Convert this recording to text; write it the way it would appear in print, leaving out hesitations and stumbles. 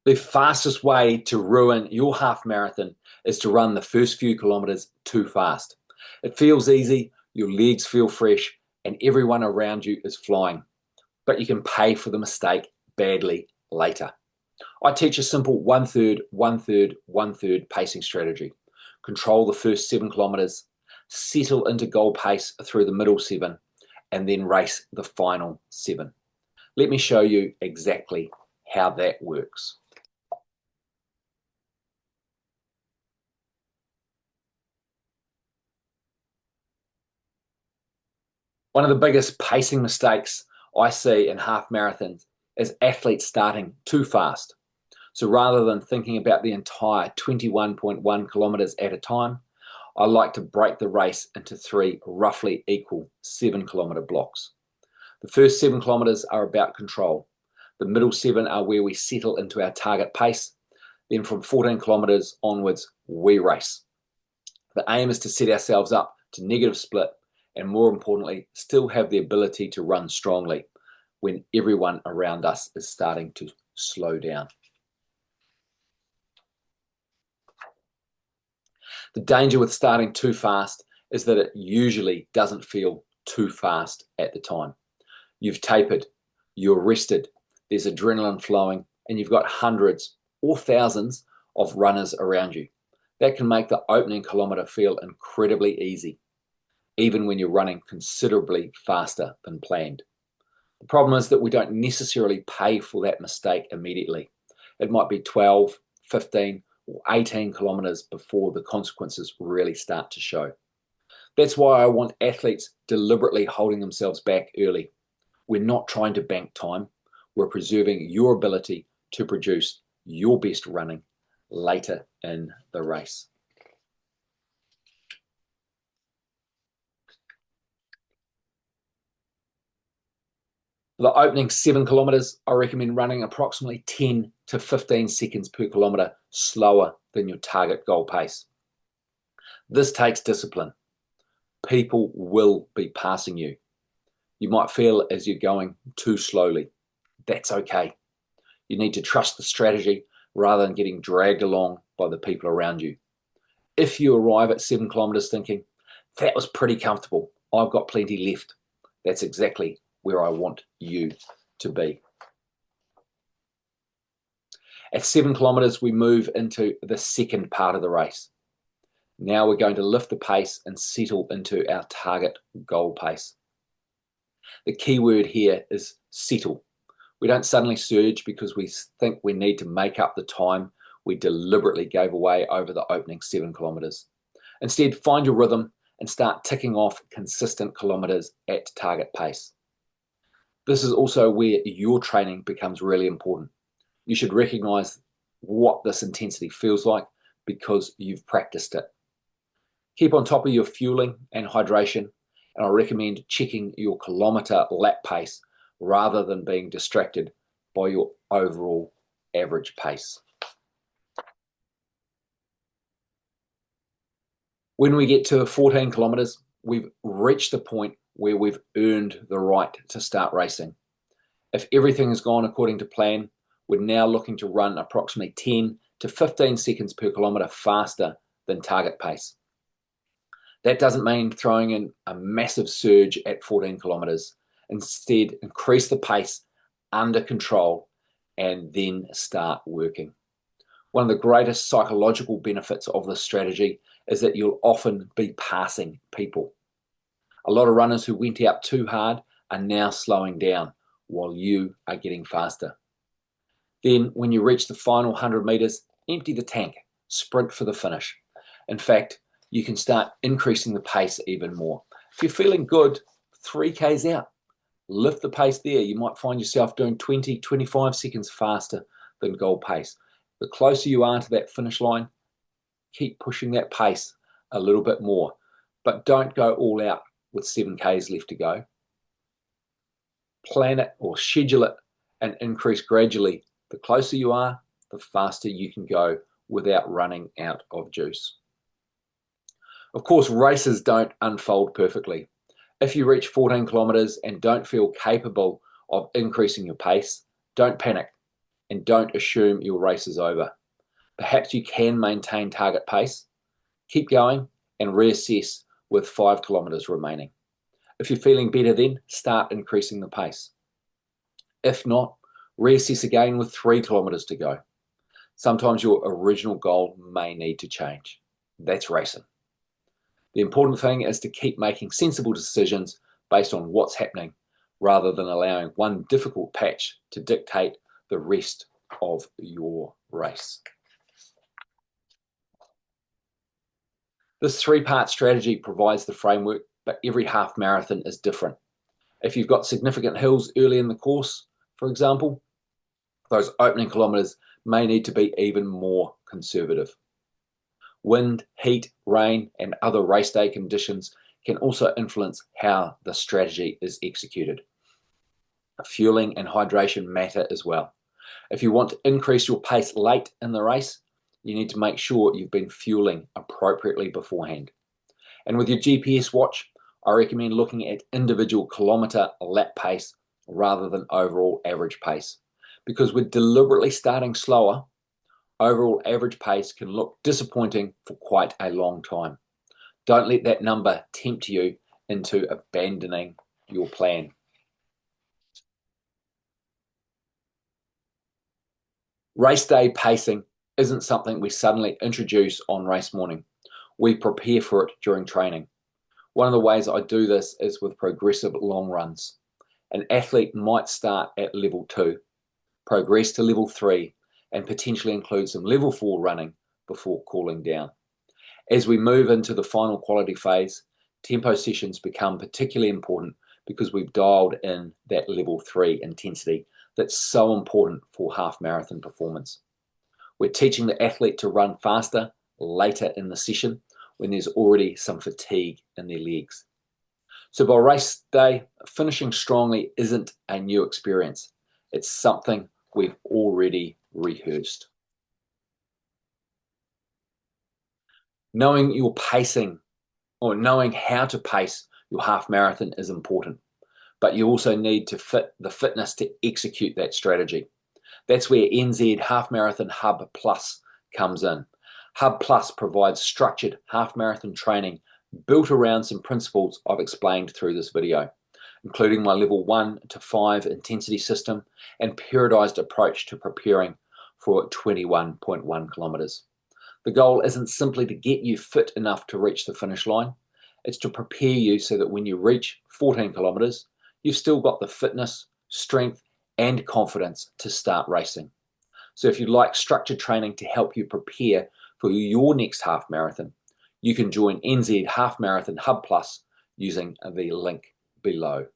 The fastest way to ruin your half marathon is to run the first few kilometers too fast. It feels easy, your legs feel fresh, and everyone around you is flying. But you can pay for the mistake badly later. I teach a simple 1/3, 1/3, 1/3 pacing strategy. Control the first 7 kilometers, settle into goal pace through the middle 7, and then race the final 7. Let me show you exactly how that works. One of the biggest pacing mistakes I see in half marathons is athletes starting too fast. So rather than thinking about the entire 21.1 kilometers at a time, I like to break the race into 3 roughly equal 7 kilometer blocks. The first 7 kilometers are about control. The middle 7 are where we settle into our target pace. Then from 14 kilometers onwards, we race. The aim is to set ourselves up to negative split, and more importantly, still have the ability to run strongly when everyone around us is starting to slow down. The danger with starting too fast is that it usually doesn't feel too fast at the time. You've tapered, you're rested, there's adrenaline flowing, and you've got hundreds or thousands of runners around you. That can make the opening kilometer feel incredibly easy, even when you're running considerably faster than planned. The problem is that we don't necessarily pay for that mistake immediately. It might be 12, 15, or 18 kilometers before the consequences really start to show. That's why I want athletes deliberately holding themselves back early. We're not trying to bank time. We're preserving your ability to produce your best running later in the race. For the opening 7 kilometers, I recommend running approximately 10 to 15 seconds per kilometer slower than your target goal pace. This takes discipline. People will be passing you. You might feel as you're going too slowly. That's okay. You need to trust the strategy rather than getting dragged along by the people around you. If you arrive at 7 kilometers thinking, that was pretty comfortable, I've got plenty left, that's exactly where I want you to be. At 7 kilometers, we move into the second part of the race. Now we're going to lift the pace and settle into our target goal pace. The key word here is settle. We don't suddenly surge because we think we need to make up the time we deliberately gave away over the opening 7 kilometers. Instead, find your rhythm and start ticking off consistent kilometers at target pace. This is also where your training becomes really important. You should recognize what this intensity feels like because you've practiced it. Keep on top of your fueling and hydration, and I recommend checking your kilometer lap pace rather than being distracted by your overall average pace. When we get to 14 kilometers, we've reached the point where we've earned the right to start racing. If everything has gone according to plan, we're now looking to run approximately 10 to 15 seconds per kilometer faster than target pace. That doesn't mean throwing in a massive surge at 14 kilometers. Instead, increase the pace under control and then start working. One of the greatest psychological benefits of this strategy is that you'll often be passing people. A lot of runners who went out too hard are now slowing down while you are getting faster. Then when you reach the final 100 meters, empty the tank, sprint for the finish. In fact, you can start increasing the pace even more. If you're feeling good, 3Ks out, lift the pace there. You might find yourself doing 20, 25 seconds faster than goal pace. The closer you are to that finish line, keep pushing that pace a little bit more, but don't go all out with 7Ks left to go. Plan it or schedule it and increase gradually. The closer you are, the faster you can go without running out of juice. Of course, races don't unfold perfectly. If you reach 14 kilometers and don't feel capable of increasing your pace, don't panic. and don't assume your race is over. Perhaps you can maintain target pace, keep going, and reassess with 5 kilometres remaining. If you're feeling better then, start increasing the pace. If not, reassess again with 3 kilometres to go. Sometimes your original goal may need to change. That's racing. The important thing is to keep making sensible decisions based on what's happening, rather than allowing one difficult patch to dictate the rest of your race. This 3-part strategy provides the framework, but every half marathon is different. If you've got significant hills early in the course, for example, those opening kilometres may need to be even more conservative. Wind, heat, rain, and other race day conditions can also influence how the strategy is executed. Fueling and hydration matter as well. If you want to increase your pace late in the race, you need to make sure you've been fueling appropriately beforehand. And with your GPS watch, I recommend looking at individual kilometre lap pace rather than overall average pace. Because we're deliberately starting slower, overall average pace can look disappointing for quite a long time. Don't let that number tempt you into abandoning your plan. Race day pacing isn't something we suddenly introduce on race morning. We prepare for it during training. One of the ways I do this is with progressive long runs. An athlete might start at level 2, progress to level 3, and potentially include some level 4 running before cooling down. As we move into the final quality phase, tempo sessions become particularly important because we've dialed in that level 3 intensity that's so important for half marathon performance. We're teaching the athlete to run faster later in the session when there's already some fatigue in their legs. So by race day, finishing strongly isn't a new experience. It's something we've already rehearsed. Knowing your pacing, or knowing how to pace your half marathon, is important, but you also need to fit the fitness to execute that strategy. That's where NZ Half Marathon Hub Plus comes in. Hub Plus provides structured half marathon training built around some principles I've explained through this video, including my level 1 to 5 intensity system and periodized approach to preparing for 21.1 kilometers. The goal isn't simply to get you fit enough to reach the finish line, it's to prepare you so that when you reach 14 kilometers, you've still got the fitness, strength, and confidence to start racing. So if you'd like structured training to help you prepare for your next half marathon, you can join NZ Half Marathon Hub Plus using the link below.